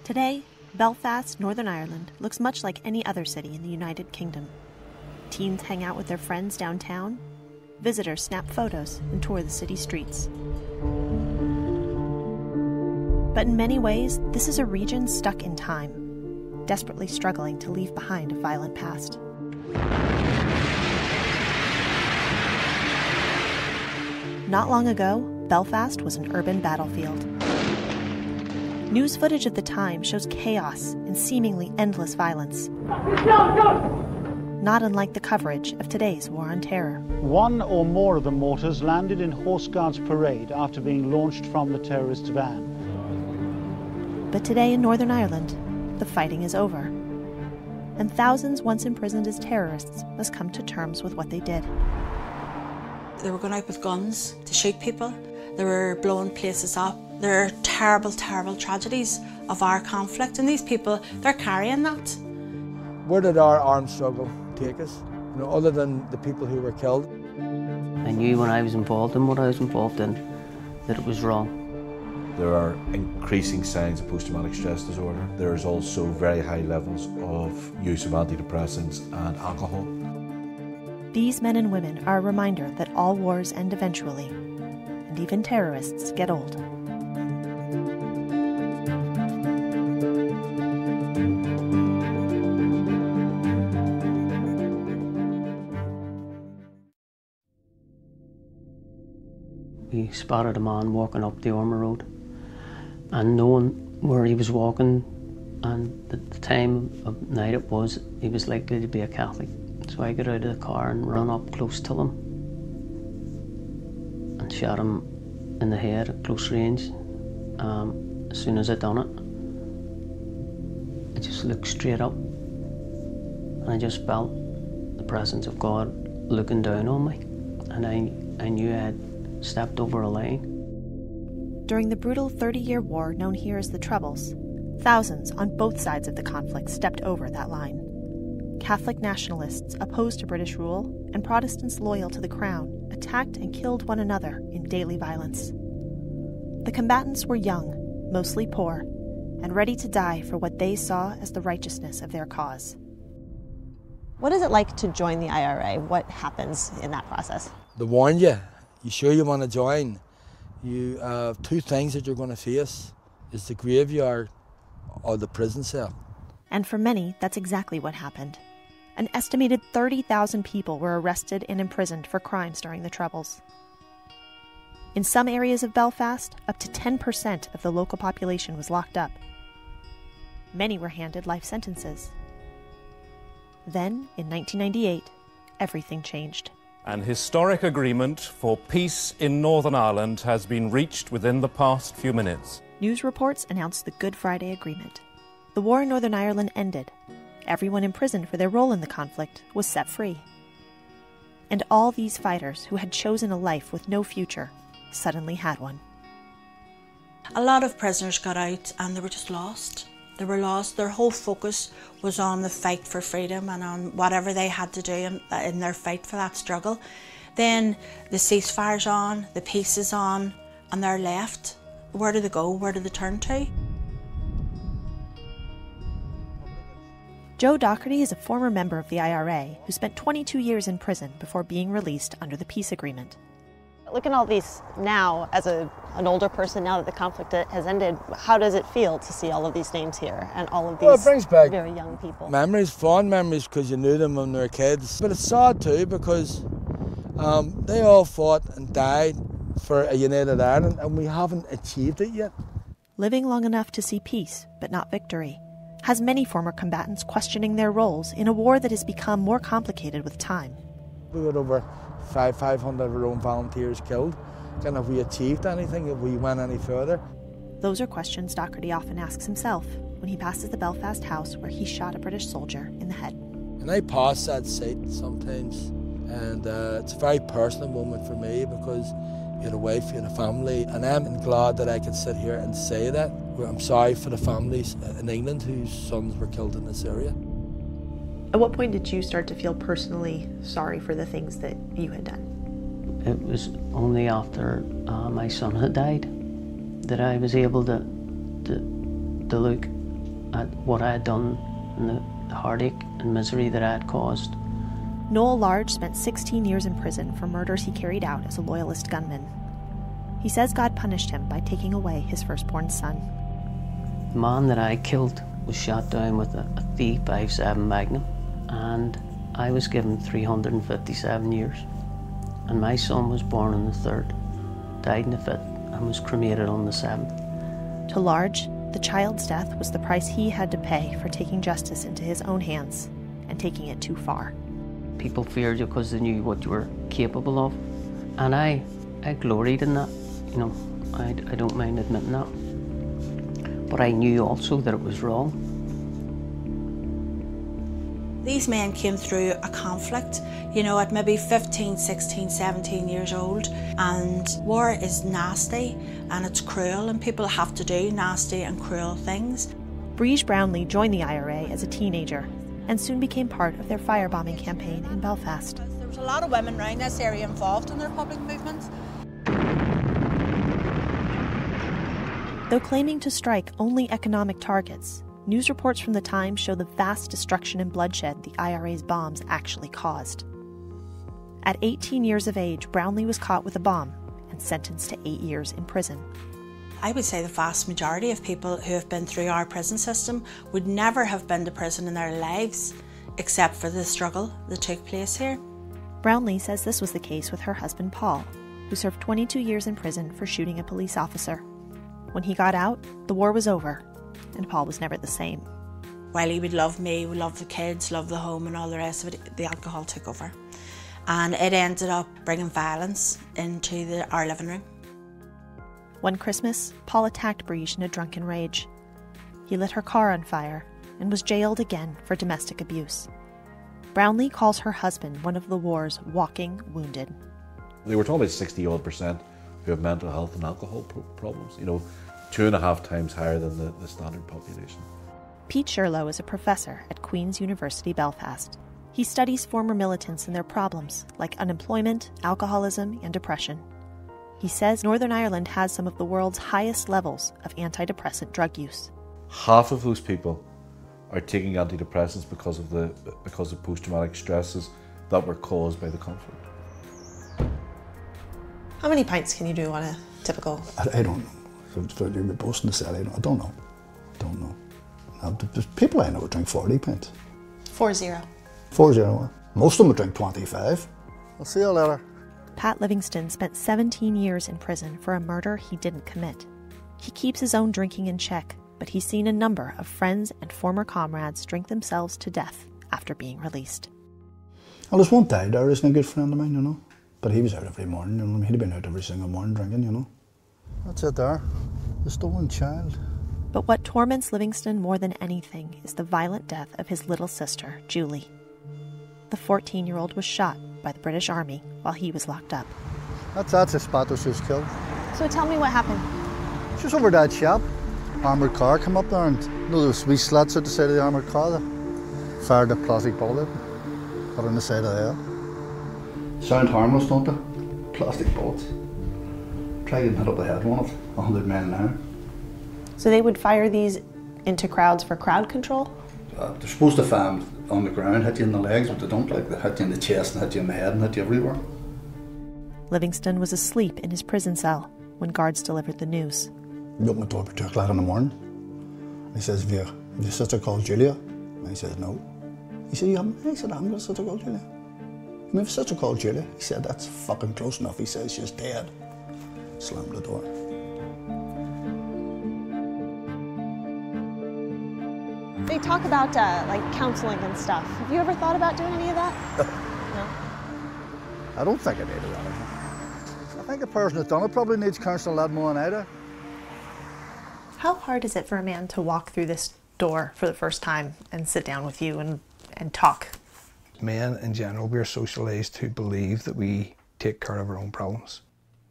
Today, Belfast, Northern Ireland looks much like any other city in the United Kingdom. Teens hang out with their friends downtown. Visitors snap photos and tour the city streets. But in many ways, this is a region stuck in time, desperately struggling to leave behind a violent past. Not long ago, Belfast was an urban battlefield. News footage of the time shows chaos and seemingly endless violence. Not unlike the coverage of today's War on Terror. One or more of the mortars landed in Horse Guards Parade after being launched from the terrorist van. But today in Northern Ireland, the fighting is over. And thousands once imprisoned as terrorists must come to terms with what they did. They were going out with guns to shoot people. They were blowing places up. There are terrible, terrible tragedies of our conflict, and these people, they're carrying that. Where did our armed struggle take us? You know, other than the people who were killed. I knew when I was involved in what I was involved in that it was wrong. There are increasing signs of post-traumatic stress disorder. There is also very high levels of use of antidepressants and alcohol. These men and women are a reminder that all wars end eventually, and even terrorists get old. We spotted a man walking up the Ormer Road, and knowing where he was walking and the time of night it was, he was likely to be a Catholic. So I got out of the car and ran up close to him and shot him in the head at close range. As soon as I done it, I just looked straight up and I just felt the presence of God looking down on me, and I knew I had stepped over a line. During the brutal 30-year war known here as the Troubles, thousands on both sides of the conflict stepped over that line. Catholic nationalists opposed to British rule and Protestants loyal to the Crown attacked and killed one another in daily violence. The combatants were young, mostly poor, and ready to die for what they saw as the righteousness of their cause. What is it like to join the IRA? What happens in that process? They warn you. You sure you want to join? You have two things that you're going to face, is the graveyard or the prison cell. And for many, that's exactly what happened. An estimated 30,000 people were arrested and imprisoned for crimes during the Troubles. In some areas of Belfast, up to 10% of the local population was locked up. Many were handed life sentences. Then, in 1998, everything changed. An historic agreement for peace in Northern Ireland has been reached within the past few minutes. News reports announced the Good Friday Agreement. The war in Northern Ireland ended. Everyone imprisoned for their role in the conflict was set free. And all these fighters who had chosen a life with no future suddenly had one. A lot of prisoners got out and they were just lost. They were lost. Their whole focus was on the fight for freedom and on whatever they had to do in their fight for that struggle. Then the ceasefire's on, the peace is on, and they're left. Where do they go? Where do they turn to? Joe Docherty is a former member of the IRA who spent 22 years in prison before being released under the peace agreement. Looking at all these now, as an older person, now that the conflict has ended, how does it feel to see all of these names here and all of these Well, it brings back very young people? Memories, fond memories, because you knew them when they were kids. But it's sad too, because they all fought and died for a united Ireland, and we haven't achieved it yet. Living long enough to see peace, but not victory, has many former combatants questioning their roles in a war that has become more complicated with time. We got over 500 of our own volunteers killed. And have we achieved anything? Have we went any further? Those are questions Docherty often asks himself when he passes the Belfast house where he shot a British soldier in the head. And I pass that site sometimes, and it's a very personal moment for me because you had a wife, you had a family, and I'm glad that I can sit here and say that. I'm sorry for the families in England whose sons were killed in this area. At what point did you start to feel personally sorry for the things that you had done? It was only after my son had died that I was able to look at what I had done and the heartache and misery that I had caused. Noel Large spent 16 years in prison for murders he carried out as a loyalist gunman. He says God punished him by taking away his firstborn son. The man that I killed was shot down with a .357 Magnum, and I was given 357 years. And my son was born on the 3rd, died in the 5th, and was cremated on the 7th. To Large, the child's death was the price he had to pay for taking justice into his own hands and taking it too far. People feared you because they knew what you were capable of, and I gloried in that. You know, I don't mind admitting that. But I knew also that it was wrong. These men came through a conflict, you know, at maybe 15, 16, 17 years old, and war is nasty and it's cruel, and people have to do nasty and cruel things. Breege Brownlee joined the IRA as a teenager and soon became part of their firebombing campaign in Belfast. There was a lot of women around this area involved in their public movements. Though claiming to strike only economic targets, news reports from the time show the vast destruction and bloodshed the IRA's bombs actually caused. At 18 years of age, Brownlee was caught with a bomb and sentenced to 8 years in prison. I would say the vast majority of people who have been through our prison system would never have been to prison in their lives, except for the struggle that took place here. Brownlee says this was the case with her husband Paul, who served 22 years in prison for shooting a police officer. When he got out, the war was over, and Paul was never the same. While he would love me, would love the kids, love the home and all the rest of it, the alcohol took over. And it ended up bringing violence into our living room. One Christmas, Paul attacked Breege in a drunken rage. He lit her car on fire and was jailed again for domestic abuse. Brownlee calls her husband one of the war's walking wounded. They were talking about 60-odd% who have mental health and alcohol problems, you know, 2.5 times higher than the standard population. Pete Sherlow is a professor at Queen's University Belfast. He studies former militants and their problems, like unemployment, alcoholism, and depression. He says Northern Ireland has some of the world's highest levels of antidepressant drug use. Half of those people are taking antidepressants because of post-traumatic stresses that were caused by the conflict. How many pints can you do on a typical? I don't know. So you're boasting to say I don't know. Now, there's people I know who drink 40 pints. 40. 40. Most of them would drink 25. I'll see you later. Pat Livingston spent 17 years in prison for a murder he didn't commit. He keeps his own drinking in check, but he's seen a number of friends and former comrades drink themselves to death after being released. Well, there's one guy there isn't a good friend of mine, you know. But he was out every morning, you know. He'd have been out every single morning drinking, you know. That's it there. The stolen child. But what torments Livingston more than anything is the violent death of his little sister, Julie. The 14-year-old was shot by the British Army while he was locked up. That's a spot where she was killed. So tell me what happened. She was over that shop. Armoured car come up there and you know those wee slats at the side of the armoured car there? Fired a plastic bullet, put it on the side of the head. Sound harmless, don't they? Plastic bullets. Try getting hit up the head on it, 100 men now. So they would fire these into crowds for crowd control? They're supposed to fire them on the ground, hit you in the legs, but they don't. Like they hit you in the chest and hit you in the head and hit you everywhere. Livingston was asleep in his prison cell when guards delivered the news. He opened the door at 2 o'clock in the morning. And he says, have your sister called Julia? And he says, no. He said, you haven't? I said, I haven't got a sister called Julia. I have a sister called Julia. He said, that's fucking close enough. He says, she's dead. Slammed the door. They talk about like counseling and stuff. Have you ever thought about doing any of that? No? I don't think I need it. I think a person that's done it probably needs counselling a lot more than I do. How hard is it for a man to walk through this door for the first time and sit down with you and talk? Men in general, we're socialised to believe that we take care of our own problems.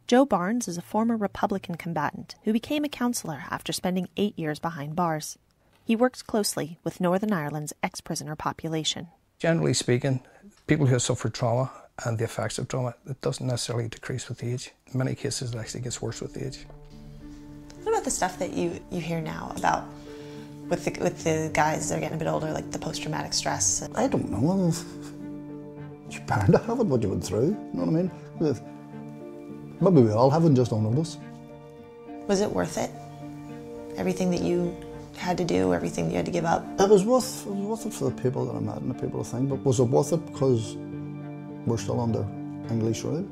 Joe Barnes is a former Republican combatant who became a counsellor after spending 8 years behind bars. He works closely with Northern Ireland's ex-prisoner population. Generally speaking, people who have suffered trauma and the effects of trauma, it doesn't necessarily decrease with age. In many cases, it actually gets worse with age. What about the stuff that you hear now about with the guys that are getting a bit older, like the post-traumatic stress? I don't know. You're bound to have it, what you went through, you know what I mean? Maybe we all haven't, just don't notice. Was it worth it? Everything that you had to do, everything that you had to give up? It was worth it for the people that I met and the people I think, but was it worth it because we're still under English rule?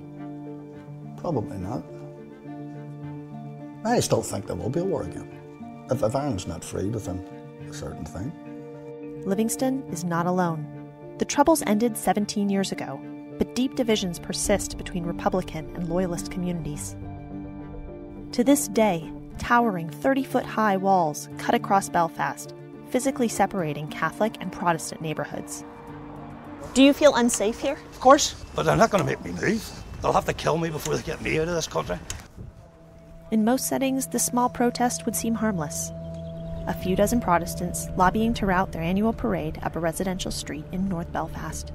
Probably not. I still think there will be a war again, if Ireland's not freed within a certain thing. Livingston is not alone. The Troubles ended 17 years ago, but deep divisions persist between Republican and Loyalist communities. To this day, towering 30-foot-high walls cut across Belfast, physically separating Catholic and Protestant neighbourhoods. Do you feel unsafe here? Of course, but they're not going to make me move. They'll have to kill me before they get me out of this country. In most settings, the small protest would seem harmless. A few dozen Protestants lobbying to rout their annual parade up a residential street in North Belfast.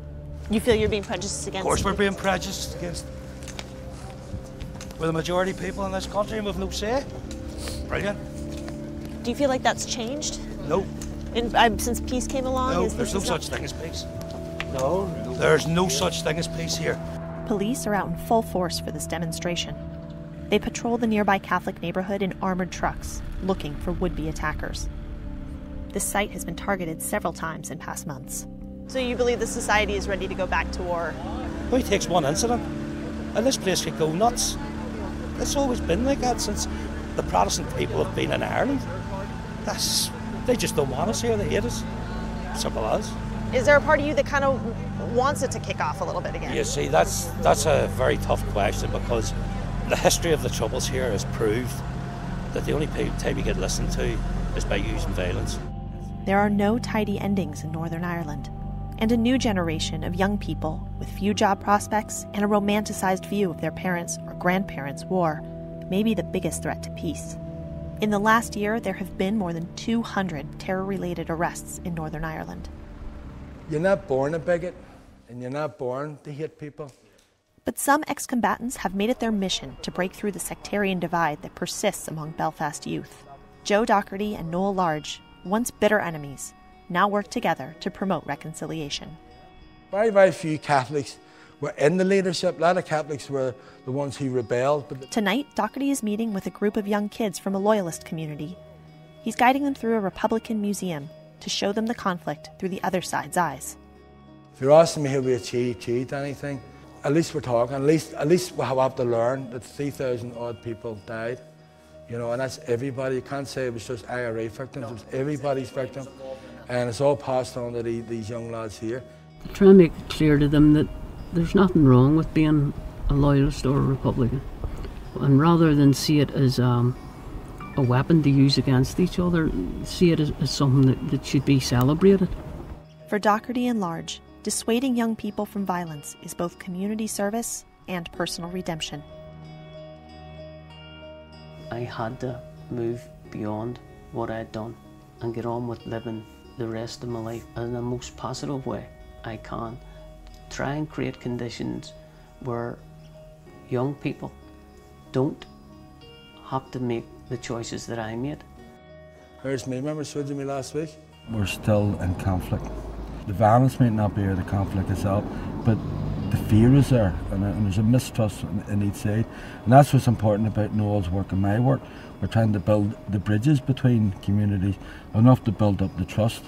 You feel you're being prejudiced against? Of course we're being prejudiced against. We're the majority people in this country and we've no say. Brilliant. Do you feel like that's changed? No. Since peace came along? No, there's no such thing as peace. No. There's no such thing as peace here. Police are out in full force for this demonstration. They patrol the nearby Catholic neighborhood in armored trucks, looking for would-be attackers. This site has been targeted several times in past months. So you believe the society is ready to go back to war? Well, it takes one incident, and this place could go nuts. It's always been like that since the Protestant people have been in Ireland. They just don't want us here, they hate us. Simple as. Is there a part of you that kind of wants it to kick off a little bit again? You see, that's a very tough question because the history of the Troubles here has proved that the only time you get listened to is by using violence. There are no tidy endings in Northern Ireland, and a new generation of young people with few job prospects and a romanticized view of their parents' or grandparents' war may be the biggest threat to peace. In the last year, there have been more than 200 terror-related arrests in Northern Ireland. You're not born a bigot, and you're not born to hate people. But some ex-combatants have made it their mission to break through the sectarian divide that persists among Belfast youth. Joe Docherty and Noel Large, once bitter enemies, now work together to promote reconciliation. Very, very few Catholics were in the leadership. A lot of Catholics were the ones who rebelled. Tonight, Docherty is meeting with a group of young kids from a Loyalist community. He's guiding them through a Republican museum to show them the conflict through the other side's eyes. If you're asking me how we achieved anything, at least we're talking. At least we have to learn that 3,000 odd people died. You know, and that's everybody. You can't say it was just IRA victims. It was everybody's victim, and it's all passed on to these young lads here. Try and make it clear to them that there's nothing wrong with being a Loyalist or a Republican, and rather than see it as a weapon to use against each other, see it as something that should be celebrated. For Docherty and Large, dissuading young people from violence is both community service and personal redemption. I had to move beyond what I'd done and get on with living the rest of my life in the most positive way I can. Try and create conditions where young people don't have to make the choices that I made. Here's me, remember switching me last week? We're still in conflict. The violence might not be there, the conflict itself, but the fear is there, and there's a mistrust in each side. And that's what's important about Noel's work and my work. We're trying to build the bridges between communities, enough to build up the trust.